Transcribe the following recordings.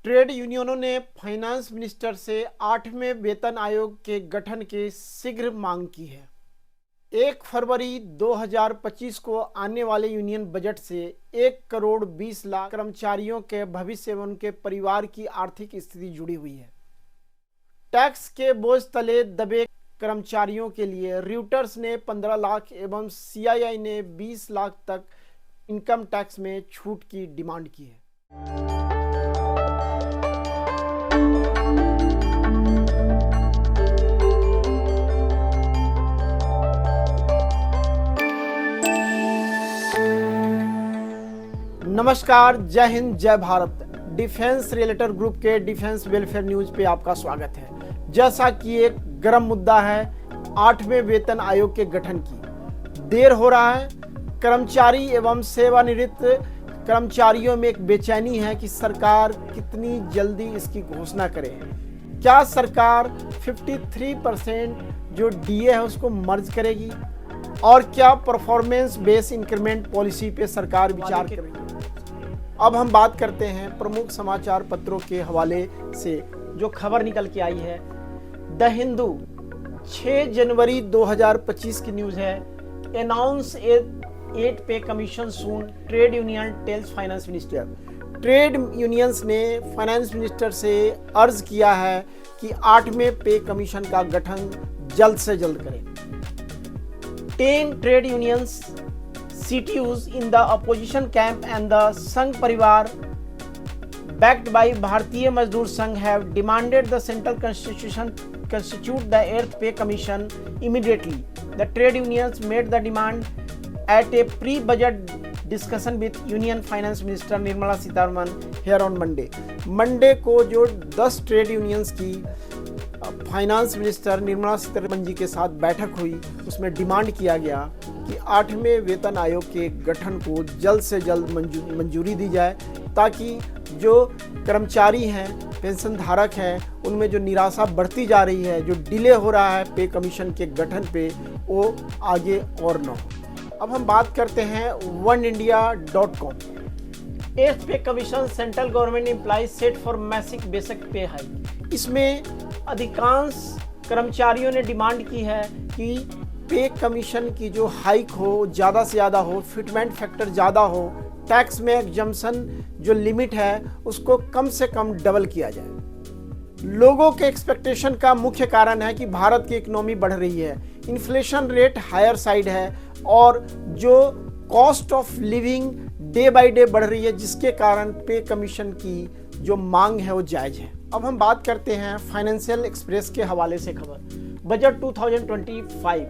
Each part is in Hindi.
ट्रेड यूनियनों ने फाइनेंस मिनिस्टर से 8वें वेतन आयोग के गठन की शीघ्र मांग की है। 1 फरवरी 2025 को आने वाले यूनियन बजट से 1 करोड़ 20 लाख कर्मचारियों के भविष्य एवं उनके परिवार की आर्थिक स्थिति जुड़ी हुई है। टैक्स के बोझ तले दबे कर्मचारियों के लिए रॉयटर्स ने 15 लाख एवं CII ने 20 लाख तक इनकम टैक्स में छूट की डिमांड की है। नमस्कार, जय हिंद, जय भारत। डिफेंस रिलेटेड ग्रुप के डिफेंस वेलफेयर न्यूज पे आपका स्वागत है। जैसा कि एक गर्म मुद्दा है 8वें वेतन आयोग के गठन की, देर हो रहा है। कर्मचारी एवं सेवानिवृत्त कर्मचारियों में एक बेचैनी है कि सरकार कितनी जल्दी इसकी घोषणा करे। क्या सरकार 53% जो DA है उसको मर्ज करेगी और क्या परफॉर्मेंस बेस इंक्रीमेंट पॉलिसी पे सरकार विचार करेगी। अब हम बात करते हैं प्रमुख समाचार पत्रों के हवाले से जो खबर निकल के आई है। द हिंदू 6 जनवरी 2025 की न्यूज है। Announce 8 pay commission soon, trade union tells finance minister. Trade unions ने फाइनेंस मिनिस्टर से अर्ज किया है कि 8वें पे कमीशन का गठन जल्द से जल्द करें। 10 trade unions, CTUs in the opposition camp and the Sangh Parivar backed by Bharatiya Mazdoor Sangh have demanded the central constitution constitute the 8th pay commission immediately. The trade unions made the demand at a pre-budget discussion with Union Finance Minister Nirmala Sitharaman here on Monday. Monday को जो 10 ट्रेड यूनियंस की फाइनेंस मिनिस्टर निर्मला सीतारमण जी के साथ बैठक हुई, उसमें डिमांड किया गया कि 8वें वेतन आयोग के गठन को जल्द से जल्द मंजूरी दी जाए, ताकि जो कर्मचारी हैं, पेंशन धारक हैं, उनमें जो निराशा बढ़ती जा रही है, जो डिले हो रहा है पे कमीशन के गठन पे, वो आगे और न हो। अब हम बात करते हैं oneindia.com। 8th पे commission central government employees set for massive basic पे हाइक। इसमें अधिकांश कर्मचारियों ने डिमांड की है कि पे कमीशन की जो हाइक हो, ज़्यादा से ज़्यादा हो, फिटमेंट फैक्टर ज़्यादा हो, टैक्स में एग्जम्पशन जो लिमिट है उसको कम से कम डबल किया जाए। लोगों के एक्सपेक्टेशन का मुख्य कारण है कि भारत की इकोनॉमी बढ़ रही है, इन्फ्लेशन रेट हायर साइड है और जो cost of living day by day बढ़ रही है, जिसके कारण पे कमीशन की जो मांग है वो जायज़ है। अब हम बात करते हैं फाइनेंशियल एक्सप्रेस के हवाले से खबर। बजट 2025।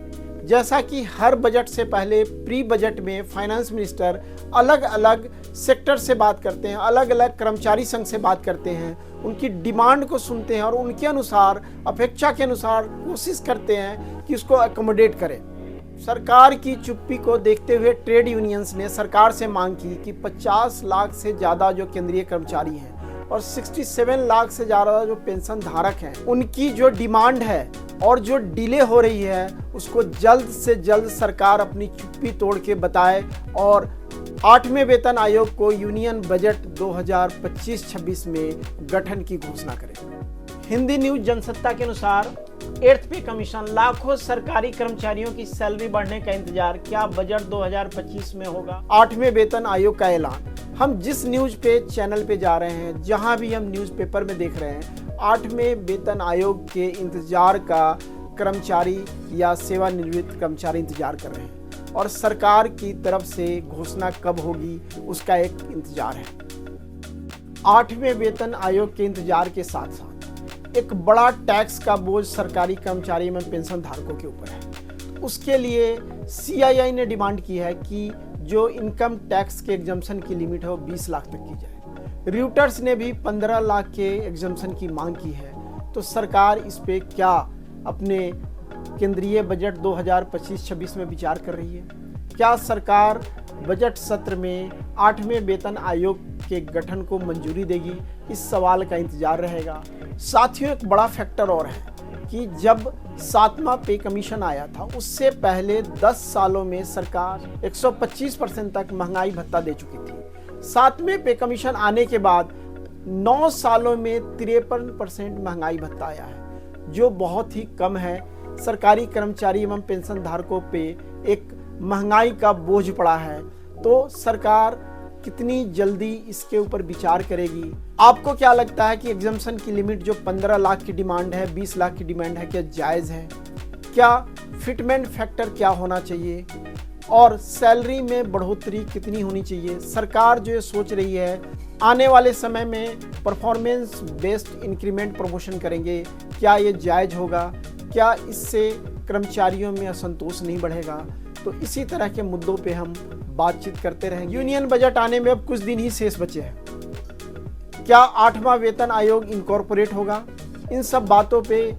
जैसा कि हर बजट से पहले प्री बजट में फाइनेंस मिनिस्टर अलग अलग सेक्टर से बात करते हैं, अलग अलग कर्मचारी संघ से बात करते हैं, उनकी डिमांड को सुनते हैं और उनके अनुसार, अपेक्षा के अनुसार कोशिश करते हैं कि उसको अकोमोडेट करें। सरकार की चुप्पी को देखते हुए ट्रेड यूनियंस ने सरकार से मांग की कि 50 लाख से ज़्यादा जो केंद्रीय कर्मचारी हैं और 67 लाख से ज़्यादा जो पेंशन धारक हैं, उनकी जो डिमांड है और जो डिले हो रही है उसको जल्द से जल्द सरकार अपनी चुप्पी तोड़ के बताए और 8वें वेतन आयोग को यूनियन बजट 2025-26 में गठन की घोषणा करे। हिंदी न्यूज जनसत्ता के अनुसार 8th पे कमीशन, लाखों सरकारी कर्मचारियों की सैलरी बढ़ने का इंतजार, क्या बजट 2025 में होगा। 8वें वेतन आयोग का ऐलान। हम जिस न्यूज पे चैनल पे जा रहे हैं, जहां भी हम न्यूज़पेपर में देख रहे हैं, 8वें वेतन आयोग के इंतजार का कर्मचारी या सेवानिवृत्त कर्मचारी इंतजार कर रहे हैं और सरकार की तरफ से घोषणा कब होगी उसका एक इंतजार है। 8वें वेतन आयोग के इंतजार के साथ साथ एक बड़ा टैक्स का बोझ सरकारी कर्मचारी एवं पेंशन धारकों के ऊपर है। उसके लिए CII ने डिमांड की है कि जो इनकम टैक्स के एग्जम्पशन की लिमिट है वो 20 लाख तक की जाए। रॉयटर्स ने भी 15 लाख के एग्जम्पशन की मांग की है। तो सरकार इस पे क्या अपने केंद्रीय बजट 2025-26 में विचार कर रही है? क्या सरकार बजट सत्र में 8वें वेतन आयोग के गठन को मंजूरी देगी? इस सवाल का इंतजार रहेगा। साथियों, एक बड़ा फैक्टर और है कि जब 7वां पे कमीशन आया था, उससे पहले 10 सालों में सरकार 125% तक महंगाई भत्ता दे चुकी थी। 7वें पे कमीशन आने के बाद 9 सालों में 53% महंगाई भत्ता आया है, जो बहुत ही कम है। सरकारी कर्मचारी एवं पेंशन धारकों पे एक महंगाई का बोझ पड़ा है, तो सरकार कितनी जल्दी इसके ऊपर विचार करेगी? आपको क्या लगता है कि एग्जम्पशन की लिमिट जो 15 लाख की डिमांड है, 20 लाख की डिमांड है, क्या जायज़ है? क्या फिटमेंट फैक्टर क्या होना चाहिए और सैलरी में बढ़ोतरी कितनी होनी चाहिए? सरकार जो ये सोच रही है आने वाले समय में परफॉर्मेंस बेस्ड इंक्रीमेंट प्रमोशन करेंगे, क्या ये जायज़ होगा? क्या इससे कर्मचारियों में असंतोष नहीं बढ़ेगा? तो इसी तरह के मुद्दों पे हम बातचीत करते रहेंगे। यूनियन बजट आने में अब कुछ दिन ही शेष बचे हैं। क्या 8वां वेतन आयोग इनकॉर्पोरेट होगा? इन सब बातों पे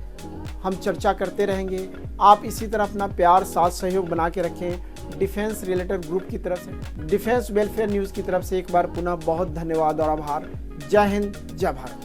हम चर्चा करते रहेंगे। आप इसी तरह अपना प्यार साथ सहयोग बना के रखें। डिफेंस रिलेटेड ग्रुप की तरफ से, डिफेंस वेलफेयर न्यूज़ की तरफ से एक बार पुनः बहुत धन्यवाद और आभार। जय हिंद, जय भारत।